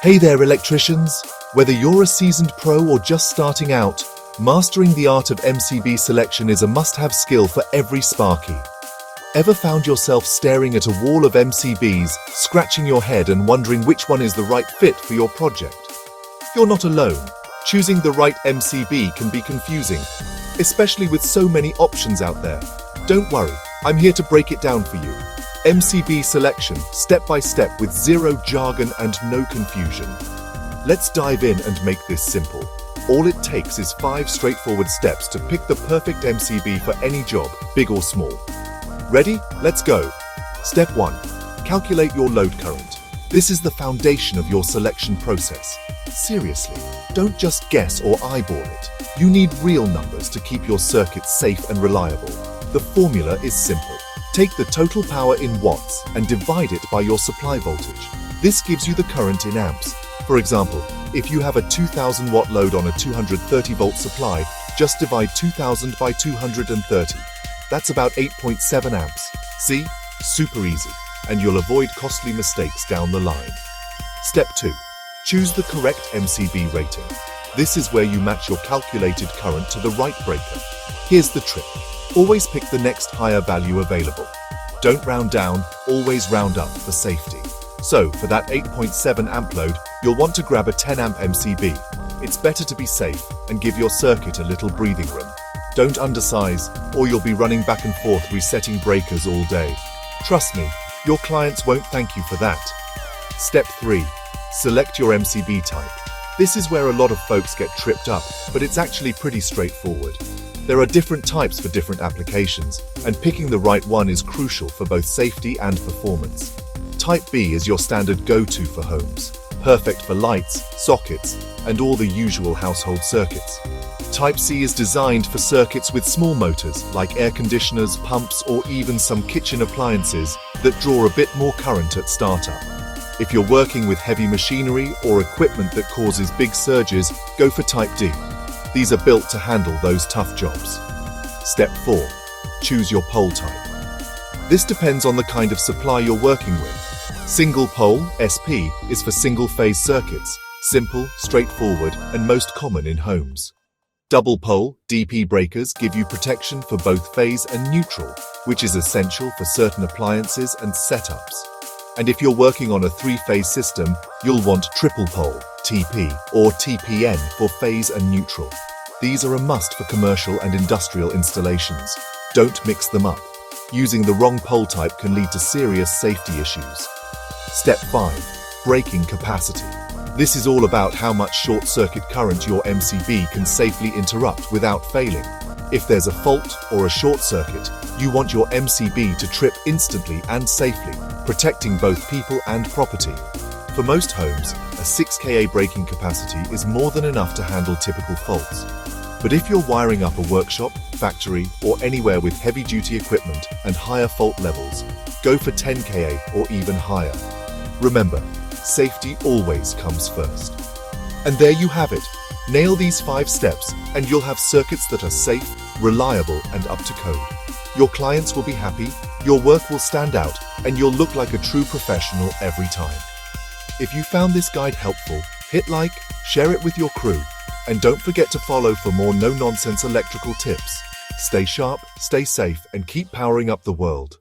Hey there, electricians! Whether you're a seasoned pro or just starting out, mastering the art of MCB selection is a must-have skill for every Sparky. Ever found yourself staring at a wall of MCBs, scratching your head and wondering which one is the right fit for your project? You're not alone. Choosing the right MCB can be confusing, especially with so many options out there. Don't worry, I'm here to break it down for you. MCB selection, step by step with zero jargon and no confusion. Let's dive in and make this simple. All it takes is 5 straightforward steps to pick the perfect MCB for any job, big or small. Ready? Let's go. Step 1. Calculate your load current. This is the foundation of your selection process. Seriously, don't just guess or eyeball it. You need real numbers to keep your circuit safe and reliable. The formula is simple. Take the total power in watts and divide it by your supply voltage. This gives you the current in amps. For example, if you have a 2000 watt load on a 230 volt supply, just divide 2000 by 230. That's about 8.7 amps. See? Super easy, and you'll avoid costly mistakes down the line. Step 2. Choose the correct MCB rating. This is where you match your calculated current to the right breaker. Here's the trick. Always pick the next higher value available. Don't round down, always round up for safety. So, for that 8.7 amp load, you'll want to grab a 10 amp MCB. It's better to be safe and give your circuit a little breathing room. Don't undersize, or you'll be running back and forth resetting breakers all day. Trust me, your clients won't thank you for that. Step 3. Select your MCB type. This is where a lot of folks get tripped up, but it's actually pretty straightforward. There are different types for different applications, and picking the right one is crucial for both safety and performance. Type B is your standard go-to for homes, perfect for lights, sockets, and all the usual household circuits. Type C is designed for circuits with small motors, like air conditioners, pumps, or even some kitchen appliances that draw a bit more current at startup. If you're working with heavy machinery or equipment that causes big surges, go for Type D. These are built to handle those tough jobs. Step 4. Choose your pole type. This depends on the kind of supply you're working with. Single pole, SP, is for single-phase circuits, simple, straightforward, and most common in homes. Double pole, DP breakers give you protection for both phase and neutral, which is essential for certain appliances and setups. And if you're working on a 3-phase system, you'll want triple pole, TP, or TPN for phase and neutral. These are a must for commercial and industrial installations. Don't mix them up. Using the wrong pole type can lead to serious safety issues. Step 5. Breaking capacity. This is all about how much short-circuit current your MCB can safely interrupt without failing. If there's a fault or a short circuit, you want your MCB to trip instantly and safely, protecting both people and property. For most homes, a 6 kA breaking capacity is more than enough to handle typical faults. But if you're wiring up a workshop, factory, or anywhere with heavy-duty equipment and higher fault levels, go for 10 kA or even higher. Remember, safety always comes first. And there you have it. Nail these 5 steps and you'll have circuits that are safe, reliable, and up to code. Your clients will be happy, your work will stand out, and you'll look like a true professional every time. If you found this guide helpful, hit like, share it with your crew, and don't forget to follow for more no-nonsense electrical tips. Stay sharp, stay safe, and keep powering up the world.